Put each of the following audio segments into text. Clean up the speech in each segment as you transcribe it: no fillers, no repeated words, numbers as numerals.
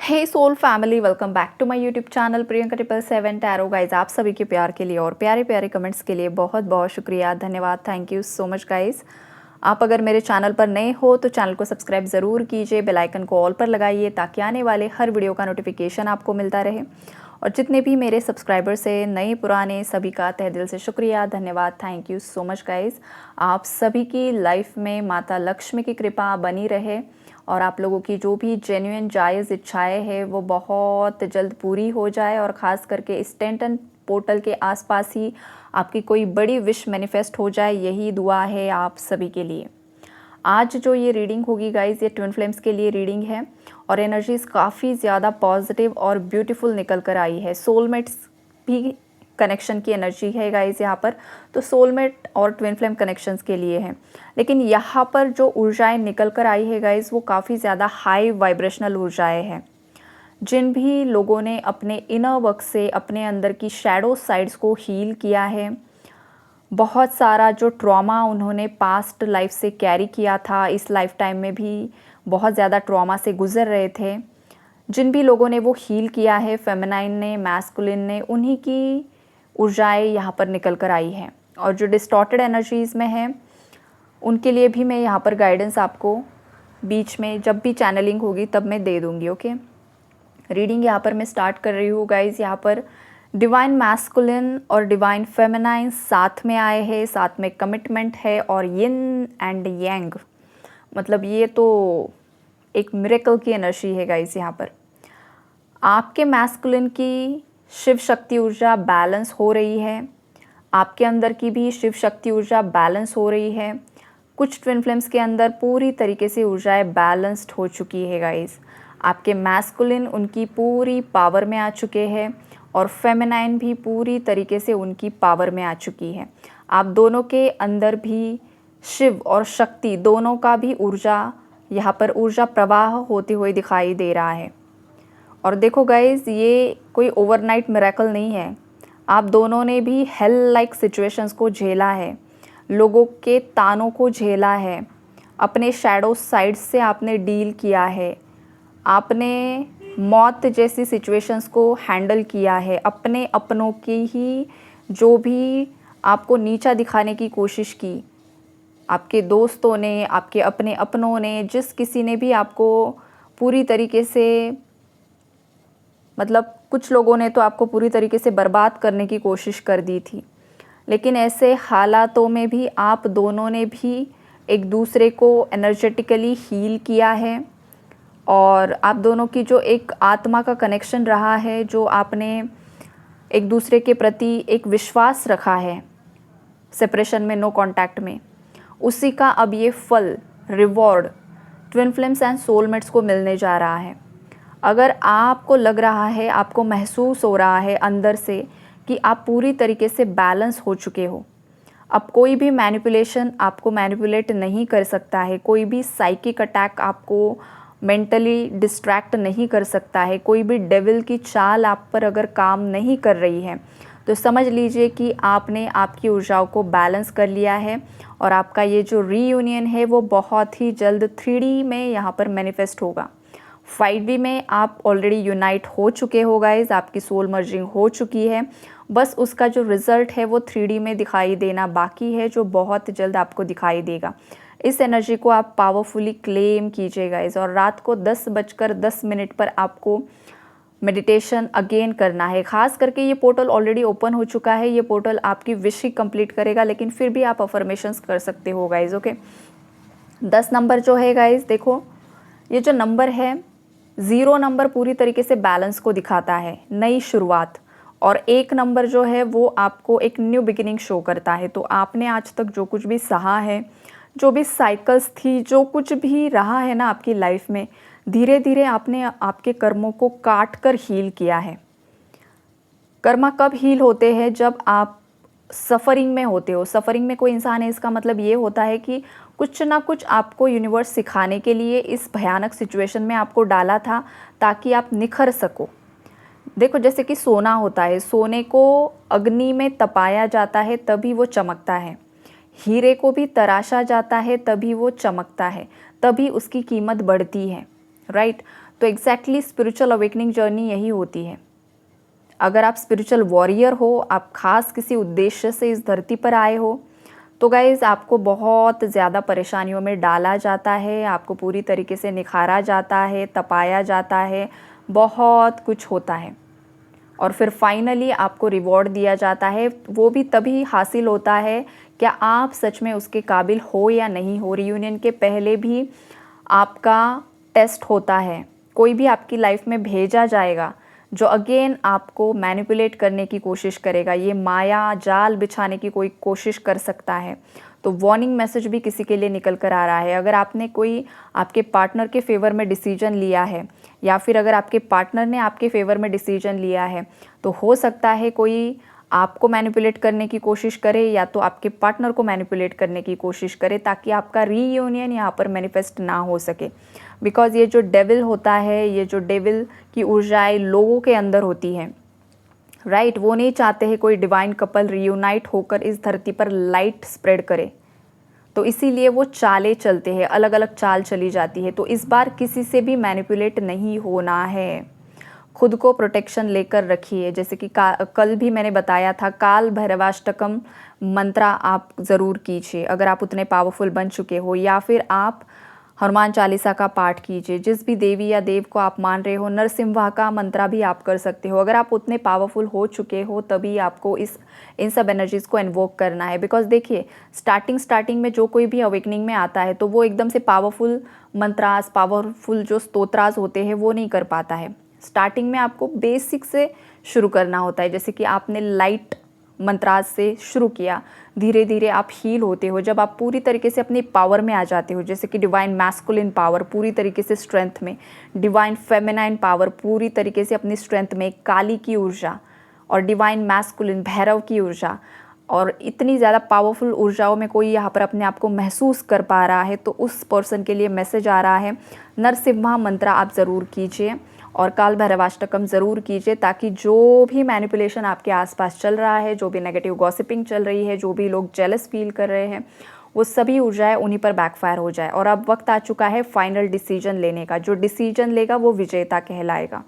Hey soul family, welcome back to my YouTube channel Priyanka 777 tarot guys. आप सभी के प्यार के लिए और प्यारे प्यारे कमेंट्स के लिए बहुत बहुत शुक्रिया, धन्यवाद, thank you so much guys. आप अगर मेरे चैनल पर नए हो तो चैनल को सब्सक्राइब ज़रूर कीजिए, बेल आइकन को ऑल पर लगाइए ताकि आने वाले हर वीडियो का नोटिफिकेशन आपको मिलता रहे। और जितने भी मेरे सब्सक्राइबर्स हैं, नए पुराने, सभी का तहे दिल से शुक्रिया, धन्यवाद, thank you so much guys. आप सभी की लाइफ में माता लक्ष्मी की कृपा बनी रहे और आप लोगों की जो भी जेन्युइन जायज़ इच्छाएं हैं वो बहुत जल्द पूरी हो जाए, और ख़ास करके इस 10 पोर्टल के आसपास ही आपकी कोई बड़ी विश मैनिफेस्ट हो जाए, यही दुआ है आप सभी के लिए। आज जो ये रीडिंग होगी गाइज, ये ट्विन फ्लेम्स के लिए रीडिंग है और एनर्जीज़ काफ़ी ज़्यादा पॉजिटिव और ब्यूटीफुल निकल कर आई है। सोलमेट्स भी कनेक्शन की एनर्जी है गाइज यहाँ पर, तो सोलमेट और ट्विन फ्लेम कनेक्शंस के लिए है। लेकिन यहाँ पर जो ऊर्जाएं निकल कर आई है गाइज, वो काफ़ी ज़्यादा हाई वाइब्रेशनल ऊर्जाएं हैं। जिन भी लोगों ने अपने इनर वर्क से अपने अंदर की शैडो साइड्स को हील किया है, बहुत सारा जो ट्रॉमा उन्होंने पास्ट लाइफ से कैरी किया था, इस लाइफ टाइम में भी बहुत ज़्यादा ट्रॉमा से गुजर रहे थे, जिन भी लोगों ने वो हील किया है, फेमिनाइन ने, मैस्कुलिन ने, उन्हीं की ऊर्जाएं यहाँ पर निकल कर आई हैं। और जो डिस्टॉर्टेड एनर्जीज़ में हैं उनके लिए भी मैं यहाँ पर गाइडेंस आपको बीच में जब भी चैनलिंग होगी तब मैं दे दूँगी। ओके, रीडिंग यहाँ पर मैं स्टार्ट कर रही हूँ गाइज। यहाँ पर डिवाइन मैस्कुलिन और डिवाइन फेमिनाइन साथ में आए हैं, साथ में कमिटमेंट है और यिन एंड यांग, मतलब ये तो एक मिरेकल की एनर्जी है गाइज। यहाँ पर आपके मैस्कुलिन की शिव शक्ति ऊर्जा बैलेंस हो रही है, आपके अंदर की भी शिव शक्ति ऊर्जा बैलेंस हो रही है। कुछ ट्विन फ्लेम्स के अंदर पूरी तरीके से ऊर्जाएं बैलेंस्ड हो चुकी है गाइस। आपके मैस्कुलिन उनकी पूरी पावर में आ चुके हैं और फेमिनाइन भी पूरी तरीके से उनकी पावर में आ चुकी है। आप दोनों के अंदर भी शिव और शक्ति दोनों का भी ऊर्जा, यहाँ पर ऊर्जा प्रवाह होते हुए दिखाई दे रहा है। और देखो गाइज, ये कोई ओवरनाइट मिरेकल नहीं है। आप दोनों ने भी हेल लाइक सिचुएशंस को झेला है, लोगों के तानों को झेला है, अपने शैडो साइड से आपने डील किया है, आपने मौत जैसी सिचुएशंस को हैंडल किया है, अपने अपनों की ही जो भी आपको नीचा दिखाने की कोशिश की, आपके दोस्तों ने, आपके अपने अपनों ने, जिस किसी ने भी आपको पूरी तरीके से, मतलब कुछ लोगों ने तो आपको पूरी तरीके से बर्बाद करने की कोशिश कर दी थी, लेकिन ऐसे हालातों में भी आप दोनों ने भी एक दूसरे को एनर्जेटिकली हील किया है। और आप दोनों की जो एक आत्मा का कनेक्शन रहा है, जो आपने एक दूसरे के प्रति एक विश्वास रखा है सेपरेशन में, नो कांटेक्ट में, उसी का अब ये फल, reward twin flames and soulmates को मिलने जा रहा है। अगर आपको लग रहा है, आपको महसूस हो रहा है अंदर से कि आप पूरी तरीके से बैलेंस हो चुके हो, अब कोई भी मैनिपुलेशन आपको मैनिपुलेट नहीं कर सकता है, कोई भी साइकिक अटैक आपको मेंटली डिस्ट्रैक्ट नहीं कर सकता है, कोई भी डेविल की चाल आप पर अगर काम नहीं कर रही है, तो समझ लीजिए कि आपने आपकी ऊर्जाओं को बैलेंस कर लिया है और आपका ये जो रीयूनियन है वो बहुत ही जल्द 3D में यहाँ पर मैनिफेस्ट होगा। 5D में आप ऑलरेडी यूनाइट हो चुके हो गाइज, आपकी सोल मर्जिंग हो चुकी है, बस उसका जो रिज़ल्ट है वो 3D में दिखाई देना बाकी है, जो बहुत जल्द आपको दिखाई देगा। इस एनर्जी को आप पावरफुली क्लेम कीजिए गाइज। और रात को 10:10 पर आपको मेडिटेशन अगेन करना है। ख़ास करके ये पोर्टल ऑलरेडी ओपन हो चुका है, ये पोर्टल आपकी विश ही कंप्लीट करेगा, लेकिन फिर भी आप अफर्मेशंस कर सकते हो गाइज। ओके, 10 नंबर जो है गाइज, देखो ये जो नंबर है, 0 नंबर पूरी तरीके से बैलेंस को दिखाता है, नई शुरुआत, और 1 नंबर जो है वो आपको एक न्यू बिगिनिंग शो करता है। तो आपने आज तक जो कुछ भी सहा है, जो भी साइकिल्स थी, जो कुछ भी रहा है ना आपकी लाइफ में, धीरे धीरे आपने आपके कर्मों को काट कर हील किया है। कर्मा कब हील होते हैं? जब आप सफ़रिंग में होते हो। सफ़रिंग में कोई इंसान है, इसका मतलब ये होता है कि कुछ ना कुछ आपको यूनिवर्स सिखाने के लिए इस भयानक सिचुएशन में आपको डाला था ताकि आप निखर सको। देखो, जैसे कि सोना होता है, सोने को अग्नि में तपाया जाता है तभी वो चमकता है, हीरे को भी तराशा जाता है तभी वो चमकता है, तभी उसकी कीमत बढ़ती है, राइट। तो एग्जैक्टली स्पिरिचुअल अवेकनिंग जर्नी यही होती है। अगर आप स्पिरिचुअल वॉरियर हो, आप खास किसी उद्देश्य से इस धरती पर आए हो, तो गाइज़ आपको बहुत ज़्यादा परेशानियों में डाला जाता है, आपको पूरी तरीके से निखारा जाता है, तपाया जाता है, बहुत कुछ होता है और फिर फाइनली आपको रिवॉर्ड दिया जाता है। वो भी तभी हासिल होता है क्या आप सच में उसके काबिल हो या नहीं हो। रियूनियन के पहले भी आपका टेस्ट होता है, कोई भी आपकी लाइफ में भेजा जाएगा जो अगेन आपको मैनिपुलेट करने की कोशिश करेगा, ये माया जाल बिछाने की कोई कोशिश कर सकता है। तो वार्निंग मैसेज भी किसी के लिए निकल कर आ रहा है। अगर आपने कोई आपके पार्टनर के फेवर में डिसीजन लिया है या फिर अगर आपके पार्टनर ने आपके फेवर में डिसीजन लिया है, तो हो सकता है कोई आपको मैनिपुलेट करने की कोशिश करे या तो आपके पार्टनर को मैनिपुलेट करने की कोशिश करे ताकि आपका रीयूनियन यहाँ पर मैनिफेस्ट ना हो सके। बिकॉज़ ये जो डेविल होता है, ये जो डेविल की ऊर्जाएं लोगों के अंदर होती हैं, राइट, वो नहीं चाहते हैं कोई डिवाइन कपल रियूनाइट होकर इस धरती पर लाइट स्प्रेड करे। तो इसीलिए वो चालें चलते हैं, अलग अलग चाल चली जाती है। तो इस बार किसी से भी मैनिपुलेट नहीं होना है, खुद को प्रोटेक्शन लेकर रखिए। जैसे कि कल भी मैंने बताया था, काल भैरवाष्टकम मंत्रा आप ज़रूर कीजिए अगर आप उतने पावरफुल बन चुके हो, या फिर आप हनुमान चालीसा का पाठ कीजिए। जिस भी देवी या देव को आप मान रहे हो, नरसिम्हा का मंत्रा भी आप कर सकते हो। अगर आप उतने पावरफुल हो चुके हो तभी आपको इन सब एनर्जीज़ को इन्वोक करना है। बिकॉज देखिए, स्टार्टिंग में जो कोई भी अवेकनिंग में आता है तो वो एकदम से पावरफुल मंत्रास, पावरफुल जो स्तोत्रास होते हैं वो नहीं कर पाता है। स्टार्टिंग में आपको बेसिक से शुरू करना होता है। जैसे कि आपने लाइट मंत्रास से शुरू किया, धीरे धीरे आप हील होते हो। जब आप पूरी तरीके से अपनी पावर में आ जाते हो, जैसे कि डिवाइन मैस्कुलिन पावर पूरी तरीके से स्ट्रेंथ में, डिवाइन फेमिनाइन पावर पूरी तरीके से अपनी स्ट्रेंथ में, काली की ऊर्जा और डिवाइन मैस्कुलिन भैरव की ऊर्जा, और इतनी ज़्यादा पावरफुल ऊर्जाओं में कोई यहाँ पर अपने आप को महसूस कर पा रहा है, तो उस पर्सन के लिए मैसेज आ रहा है, नरसिम्हा मंत्र आप ज़रूर कीजिए और काल भैरवाष्टकम ज़रूर कीजिए, ताकि जो भी मैनिपुलेशन आपके आसपास चल रहा है, जो भी नेगेटिव गॉसिपिंग चल रही है, जो भी लोग जेलस फील कर रहे हैं, वो सभी ऊर्जाएं उन्हीं पर बैकफायर हो जाए। और अब वक्त आ चुका है फाइनल डिसीजन लेने का। जो डिसीजन लेगा वो विजेता कहलाएगा।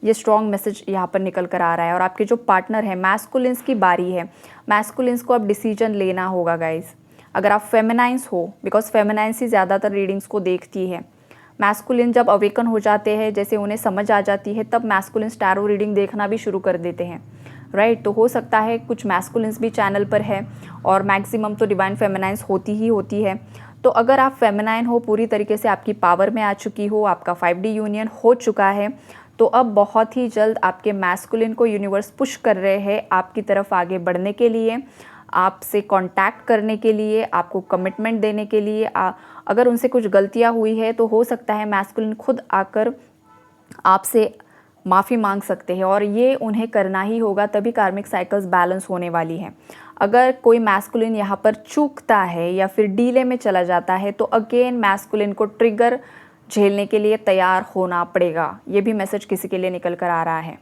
ये स्ट्रॉन्ग मैसेज यहाँ पर निकल कर आ रहा है। और आपके जो पार्टनर है, मैस्कुलिन्स की बारी है। मैस्कुलिन्स को अब डिसीजन लेना होगा गाइज। अगर आप फेमिनाइंस हो, बिकॉज फेमिनाइंस ही ज़्यादातर रीडिंग्स को देखती है। मैस्कुलिन जब अवेकन हो जाते हैं, जैसे उन्हें समझ आ जाती है, तब मैस्कुलिन टैरो रीडिंग देखना भी शुरू कर देते हैं, राइट। तो हो सकता है कुछ मैस्कुलिन्स भी चैनल पर है और मैक्सिमम तो डिवाइन फेमिनाइंस होती है। तो अगर आप फेमिनाइन हो, पूरी तरीके से आपकी पावर में आ चुकी हो, आपका 5D यूनियन हो चुका है, तो अब बहुत ही जल्द आपके मैस्कुलिन को यूनिवर्स पुश कर रहे हैं आपकी तरफ आगे बढ़ने के लिए, आपसे कांटेक्ट करने के लिए, आपको कमिटमेंट देने के लिए। अगर उनसे कुछ गलतियां हुई है तो हो सकता है मैस्कुलिन खुद आकर आपसे माफ़ी मांग सकते हैं, और ये उन्हें करना ही होगा, तभी कार्मिक साइकिल्स बैलेंस होने वाली हैं। अगर कोई मैस्कुलिन यहाँ पर चूकता है या फिर डीले में चला जाता है, तो अगेन मैस्कुलिन को ट्रिगर झेलने के लिए तैयार होना पड़ेगा। ये भी मैसेज किसी के लिए निकल कर आ रहा है।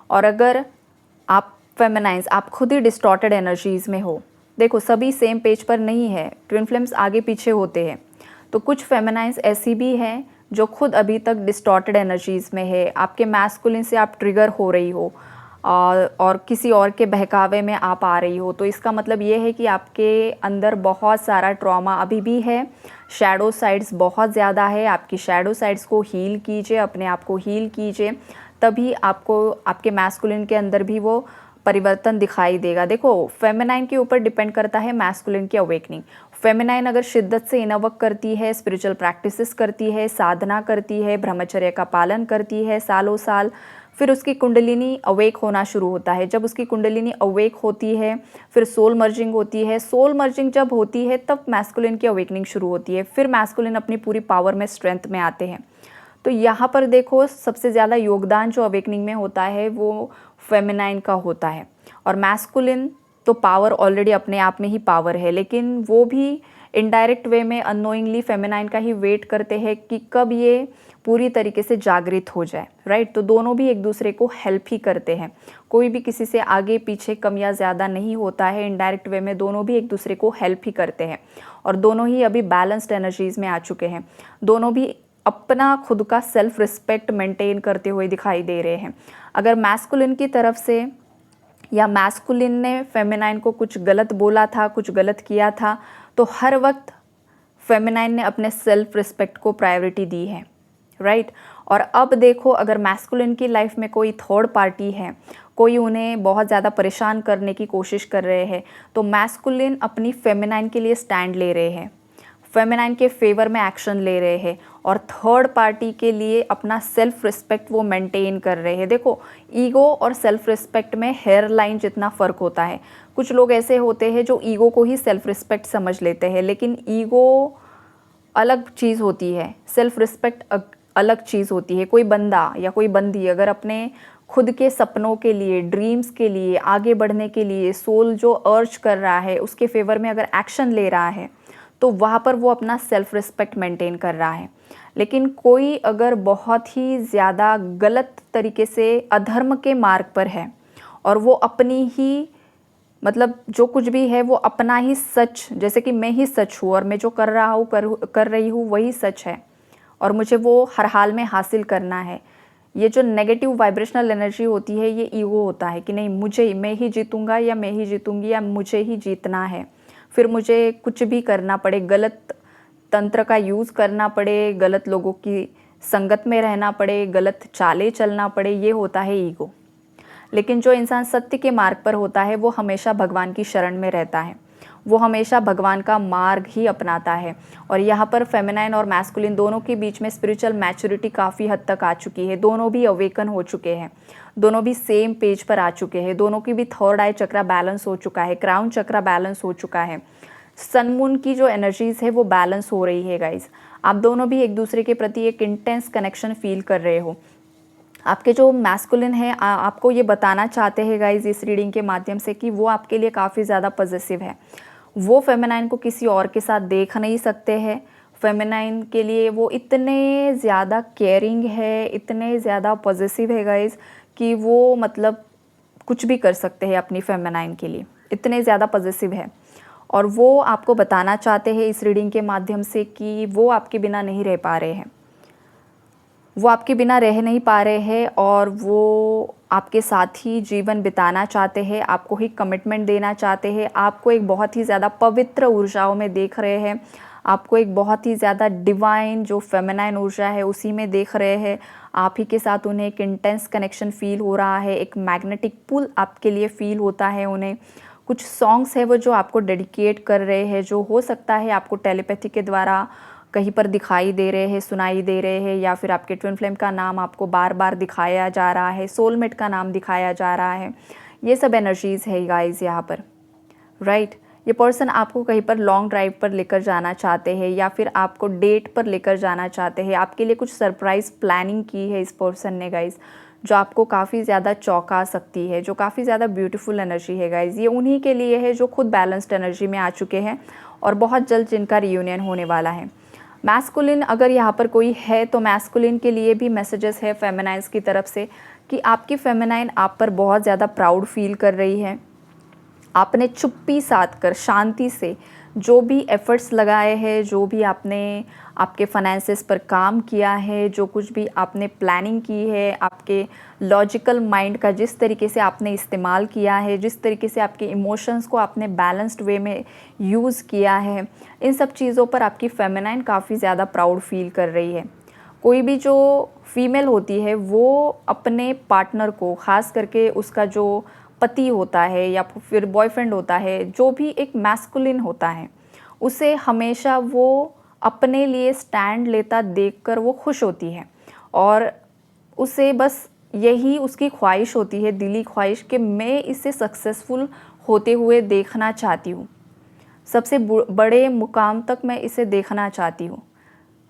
और अगर आप फेमिनाइंस, आप खुद ही डिस्टॉर्टेड एनर्जीज़ में हो, देखो सभी सेम पेज पर नहीं है, ट्विन फ्लेम्स आगे पीछे होते हैं, तो कुछ फेमिनाइंस ऐसी भी हैं जो खुद अभी तक डिस्टॉर्टेड एनर्जीज़ में है। आपके मैस्कुलिन से आप ट्रिगर हो रही हो और किसी और के बहकावे में आप आ रही हो, तो इसका मतलब ये है कि आपके अंदर बहुत सारा ट्रॉमा अभी भी है, शैडो साइड्स बहुत ज़्यादा है। आपकी शैडो साइड्स को हील कीजिए, अपने आप को हील कीजिए, तभी आपको आपके मैस्कुलिन के अंदर भी वो परिवर्तन दिखाई देगा। देखो, फेमिनाइन के ऊपर डिपेंड करता है मैस्कुलिन की अवेकनिंग। फेमिनाइन अगर शिद्दत से इनवर्क करती है, स्पिरिचुअल प्रैक्टिसेस करती है, साधना करती है, ब्रह्मचर्य का पालन करती है सालों साल, फिर उसकी कुंडलिनी अवेक होना शुरू होता है। जब उसकी कुंडलिनी अवेक होती है, फिर सोल मर्जिंग होती है। सोल मर्जिंग जब होती है तब मैस्कुलिन की अवेकनिंग शुरू होती है, फिर मैस्कुलिन अपनी पूरी पावर में, स्ट्रेंथ में आते हैं। तो यहाँ पर देखो, सबसे ज़्यादा योगदान जो अवेकनिंग में होता है वो फेमिनाइन का होता है, और मैस्कुलिन तो पावर ऑलरेडी अपने आप में ही पावर है, लेकिन वो भी इनडायरेक्ट वे में अननोइंगली फेमिनाइन का ही वेट करते हैं कि कब ये पूरी तरीके से जागृत हो जाए, राइट। तो दोनों भी एक दूसरे को हेल्प ही करते हैं, कोई भी किसी से आगे पीछे कम या ज़्यादा नहीं होता है। इनडायरेक्ट वे में दोनों भी एक दूसरे को हेल्प ही करते हैं, और दोनों ही अभी बैलेंस्ड एनर्जीज़ में आ चुके हैं। दोनों भी अपना खुद का सेल्फ रिस्पेक्ट मेंटेन करते हुए दिखाई दे रहे हैं। अगर मैस्कुलिन की तरफ से या मैस्कुलिन ने फेमिनाइन को कुछ गलत बोला था, कुछ गलत किया था, तो हर वक्त फेमिनाइन ने अपने सेल्फ रिस्पेक्ट को प्रायोरिटी दी है, राइट। और अब देखो, अगर मैस्कुलिन की लाइफ में कोई थर्ड पार्टी है, कोई उन्हें बहुत ज़्यादा परेशान करने की कोशिश कर रहे हैं, तो मैस्कुलिन अपनी फेमिनाइन के लिए स्टैंड ले रहे हैं, फेमिनाइन के फेवर में एक्शन ले रहे हैं, और थर्ड पार्टी के लिए अपना सेल्फ रिस्पेक्ट वो मेंटेन कर रहे हैं। देखो, ईगो और सेल्फ रिस्पेक्ट में हेयर लाइन जितना फ़र्क होता है। कुछ लोग ऐसे होते हैं जो ईगो को ही सेल्फ रिस्पेक्ट समझ लेते हैं, लेकिन ईगो अलग चीज़ होती है, सेल्फ रिस्पेक्ट अलग चीज़ होती है। कोई बंदा या कोई बंदी अगर अपने खुद के सपनों के लिए, ड्रीम्स के लिए, आगे बढ़ने के लिए सोल जो अर्ज कर रहा है उसके फेवर में अगर एक्शन ले रहा है, तो वहाँ पर वो अपना सेल्फ रिस्पेक्ट मेंटेन कर रहा है। लेकिन कोई अगर बहुत ही ज़्यादा गलत तरीके से अधर्म के मार्ग पर है और वो अपनी ही मतलब जो कुछ भी है वो अपना ही सच, जैसे कि मैं ही सच हूँ और मैं जो कर रहा हूँ कर रही हूँ वही सच है और मुझे वो हर हाल में हासिल करना है, ये जो नेगेटिव वाइब्रेशनल एनर्जी होती है ये ईगो होता है कि नहीं, मैं ही जीतूँगा या मैं ही जीतूँगी या मुझे ही जीतना है, फिर मुझे कुछ भी करना पड़े, गलत तंत्र का यूज़ करना पड़े, गलत लोगों की संगत में रहना पड़े, गलत चालें चलना पड़े, ये होता है ईगो। लेकिन जो इंसान सत्य के मार्ग पर होता है वो हमेशा भगवान की शरण में रहता है, वो हमेशा भगवान का मार्ग ही अपनाता है। और यहाँ पर फेमिनाइन और मैस्कुलिन दोनों के बीच में स्पिरिचुअल मैच्योरिटी काफ़ी हद तक आ चुकी है, दोनों भी अवेकन हो चुके हैं, दोनों भी सेम पेज पर आ चुके हैं, दोनों की भी थर्ड आई चक्रा बैलेंस हो चुका है, क्राउन चक्रा बैलेंस हो चुका है, सन मून की जो एनर्जीज़ है वो बैलेंस हो रही है गाइज। आप दोनों भी एक दूसरे के प्रति एक इंटेंस कनेक्शन फील कर रहे हो। आपके जो मैस्कुलिन है आपको ये बताना चाहते हैं गाइज इस रीडिंग के माध्यम से कि वो आपके लिए काफ़ी ज़्यादा पॉजिटिव है, वो फेमिनाइन को किसी और के साथ देख नहीं सकते हैं। फेमिनाइन के लिए वो इतने ज़्यादा केयरिंग है, इतने ज़्यादा पॉजिटिव है गाइज कि वो मतलब कुछ भी कर सकते हैं अपनी फेमिनाइन के लिए, इतने ज़्यादा पॉजिटिव है। और वो आपको बताना चाहते हैं इस रीडिंग के माध्यम से कि वो आपके बिना नहीं रह पा रहे हैं, वो आपके बिना रह नहीं पा रहे हैं और वो आपके साथ ही जीवन बिताना चाहते हैं, आपको ही कमिटमेंट देना चाहते हैं, आपको एक बहुत ही ज़्यादा पवित्र ऊर्जाओं में देख रहे हैं, आपको एक बहुत ही ज़्यादा डिवाइन जो फेमिनाइन ऊर्जा है उसी में देख रहे हैं। आप ही के साथ उन्हें एक इंटेंस कनेक्शन फ़ील हो रहा है, एक मैग्नेटिक पुल आपके लिए फ़ील होता है उन्हें। कुछ सॉन्ग्स है वो जो आपको डेडिकेट कर रहे हैं, जो हो सकता है आपको टेलीपैथी के द्वारा कहीं पर दिखाई दे रहे हैं, सुनाई दे रहे हैं, या फिर आपके ट्विन फ्लेम का नाम आपको बार बार दिखाया जा रहा है, सोलमेट का नाम दिखाया जा रहा है। ये सब एनर्जीज़ है गाइस यहाँ पर, राइट। ये पर्सन आपको कहीं पर लॉन्ग ड्राइव पर लेकर जाना चाहते हैं या फिर आपको डेट पर लेकर जाना चाहते हैं। आपके लिए कुछ सरप्राइज़ प्लानिंग की है इस पर्सन ने गाइस, जो आपको काफ़ी ज़्यादा चौंका सकती है, जो काफ़ी ज़्यादा ब्यूटीफुल एनर्जी है गाइस। ये उन्हीं के लिए है जो खुद बैलेंस्ड एनर्जी में आ चुके हैं और बहुत जल्द जिनका रियूनियन होने वाला है। मैस्कुलिन अगर यहाँ पर कोई है तो मैस्कुलिन के लिए भी मैसेजेस है फेमिनाइन्स की तरफ से कि आपकी फेमिनाइन आप पर बहुत ज़्यादा प्राउड फील कर रही है। आपने चुप्पी साध कर शांति से जो भी एफ़र्ट्स लगाए हैं, जो भी आपने आपके फाइनेंसेस पर काम किया है, जो कुछ भी आपने प्लानिंग की है, आपके लॉजिकल माइंड का जिस तरीके से आपने इस्तेमाल किया है, जिस तरीके से आपके इमोशंस को आपने बैलेंस्ड वे में यूज़ किया है, इन सब चीज़ों पर आपकी फेमिनाइन काफ़ी ज़्यादा प्राउड फील कर रही है। कोई भी जो फीमेल होती है वो अपने पार्टनर को, ख़ास करके उसका जो पति होता है या फिर बॉयफ्रेंड होता है, जो भी एक मैस्कुलिन होता है, उसे हमेशा वो अपने लिए स्टैंड लेता देखकर वो खुश होती है और उसे बस यही उसकी ख्वाहिश होती है, दिली ख्वाहिश कि मैं इसे सक्सेसफुल होते हुए देखना चाहती हूँ, सबसे बड़े मुकाम तक मैं इसे देखना चाहती हूँ,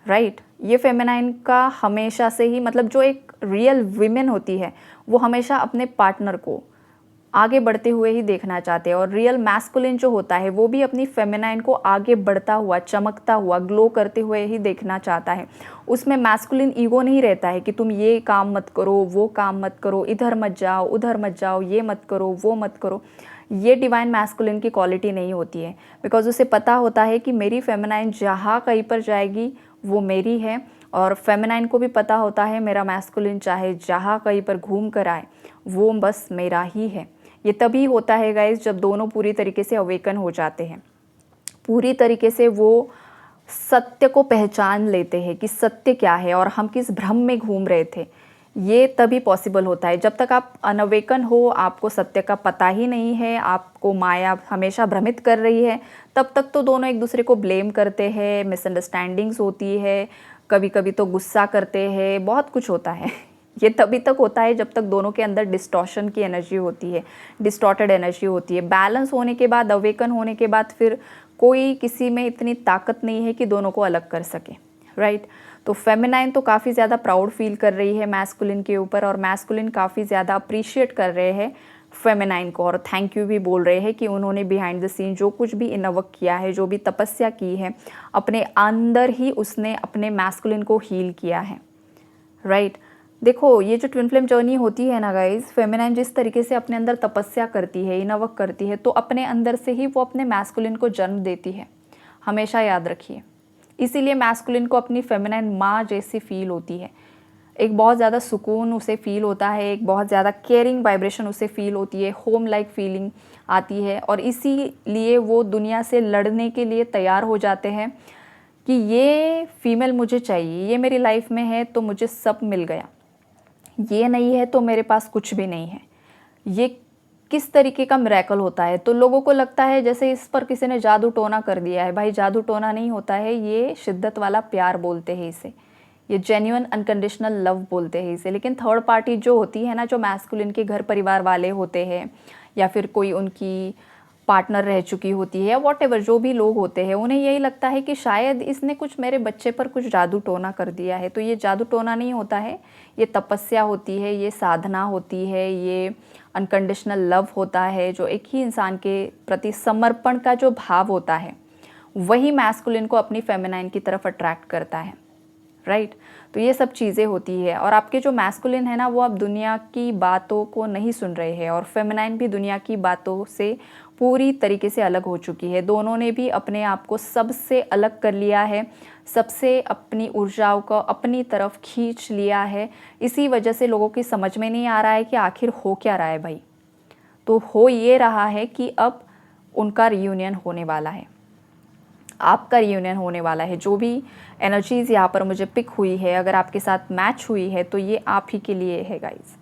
राइट। ये फेमिनाइन का हमेशा से ही मतलब जो एक रियल वीमेन होती है वो हमेशा अपने पार्टनर को आगे बढ़ते हुए ही देखना चाहते हैं, और रियल मैस्कुलिन जो होता है वो भी अपनी फेमिनाइन को आगे बढ़ता हुआ, चमकता हुआ, ग्लो करते हुए ही देखना चाहता है। उसमें मैस्कुलिन ईगो नहीं रहता है कि तुम ये काम मत करो, वो काम मत करो, इधर मत जाओ, उधर मत जाओ, ये मत करो, वो मत करो। ये डिवाइन मैस्कुलिन की क्वालिटी नहीं होती है, बिकॉज उसे पता होता है कि मेरी फेमिनाइन जहाँ कहीं पर जाएगी वो मेरी है और फेमिनाइन को भी पता होता है मेरा मैस्कुलिन चाहे जहाँ कहीं पर घूम कर आए वो बस मेरा ही है। ये तभी होता है गाइस जब दोनों पूरी तरीके से अवेकन हो जाते हैं, पूरी तरीके से वो सत्य को पहचान लेते हैं कि सत्य क्या है और हम किस भ्रम में घूम रहे थे। ये तभी पॉसिबल होता है। जब तक आप अनअवेकन हो, आपको सत्य का पता ही नहीं है, आपको माया हमेशा भ्रमित कर रही है, तब तक तो दोनों एक दूसरे को ब्लेम करते हैं, मिसअंडरस्टैंडिंग्स होती है, कभी कभी तो गुस्सा करते हैं, बहुत कुछ होता है। ये तभी तक होता है जब तक दोनों के अंदर डिस्टॉर्शन की एनर्जी होती है, डिस्टॉर्टेड एनर्जी होती है। बैलेंस होने के बाद, अवेकन होने के बाद फिर कोई किसी में इतनी ताकत नहीं है कि दोनों को अलग कर सके, राइट। तो फेमिनाइन तो काफ़ी ज़्यादा प्राउड फील कर रही है मैस्कुलिन के ऊपर, और मैस्कुलिन काफ़ी ज़्यादा अप्रिशिएट कर रहे हैं फेमिनाइन को, और थैंक यू भी बोल रहे हैं कि उन्होंने बिहाइंड द सीन जो कुछ भी इनर वर्क किया है, जो भी तपस्या की है, अपने अंदर ही उसने अपने मैस्कुलिन को हील किया है, राइट। देखो ये जो ट्विन फ्लेम जर्नी होती है ना गाइज, फेमिनाइन जिस तरीके से अपने अंदर तपस्या करती है, इनर वर्क करती है, तो अपने अंदर से ही वो अपने मैस्कुलिन को जन्म देती है, हमेशा याद रखिए। इसीलिए मैस्कुलिन को अपनी फेमिनाइन माँ जैसी फील होती है, एक बहुत ज़्यादा सुकून उसे फील होता है, एक बहुत ज़्यादा केयरिंग वाइब्रेशन उसे फील होती है, होम लाइक फीलिंग आती है, और इसीलिए वो दुनिया से लड़ने के लिए तैयार हो जाते हैं कि ये फीमेल मुझे चाहिए, ये मेरी लाइफ में है तो मुझे सब मिल गया, ये नहीं है तो मेरे पास कुछ भी नहीं है। ये किस तरीके का मिरेकल होता है। तो लोगों को लगता है जैसे इस पर किसी ने जादू टोना कर दिया है। भाई जादू टोना नहीं होता है, ये शिद्दत वाला प्यार बोलते हैं इसे, ये जेन्युइन अनकंडीशनल लव बोलते हैं इसे। लेकिन थर्ड पार्टी जो होती है ना, जो मैस्कुलिन के घर परिवार वाले होते हैं या फिर कोई उनकी पार्टनर रह चुकी होती है, वॉटेवर जो भी लोग होते हैं, उन्हें यही लगता है कि शायद इसने कुछ मेरे बच्चे पर कुछ जादू टोना कर दिया है। तो ये जादू टोना नहीं होता है, ये तपस्या होती है, ये साधना होती है, ये अनकंडीशनल लव होता है, जो एक ही इंसान के प्रति समर्पण का जो भाव होता है वही मैस्कुलिन को अपनी फेमिनाइन की तरफ अट्रैक्ट करता है, राइट। तो ये सब चीज़ें होती है, और आपके जो मैस्कुलिन है ना, वो अब दुनिया की बातों को नहीं सुन रहे हैं, और फेमिनाइन भी दुनिया की बातों से पूरी तरीके से अलग हो चुकी है। दोनों ने भी अपने आप को सबसे अलग कर लिया है, सबसे अपनी ऊर्जाओं को अपनी तरफ खींच लिया है। इसी वजह से लोगों की समझ में नहीं आ रहा है कि आखिर हो क्या रहा है भाई। तो हो ये रहा है कि अब उनका रियूनियन होने वाला है, आपका रियूनियन होने वाला है। जो भी एनर्जीज़ यहाँ पर मुझे पिक हुई है, अगर आपके साथ मैच हुई है तो ये आप ही के लिए है गाइज।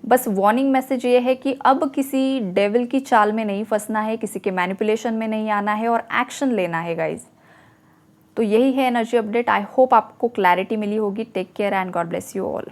बस वार्निंग मैसेज ये है कि अब किसी डेविल की चाल में नहीं फंसना है, किसी के मैनिपुलेशन में नहीं आना है, और एक्शन लेना है गाइज। तो यही है एनर्जी अपडेट। आई होप आपको क्लैरिटी मिली होगी। Take care and God bless you all.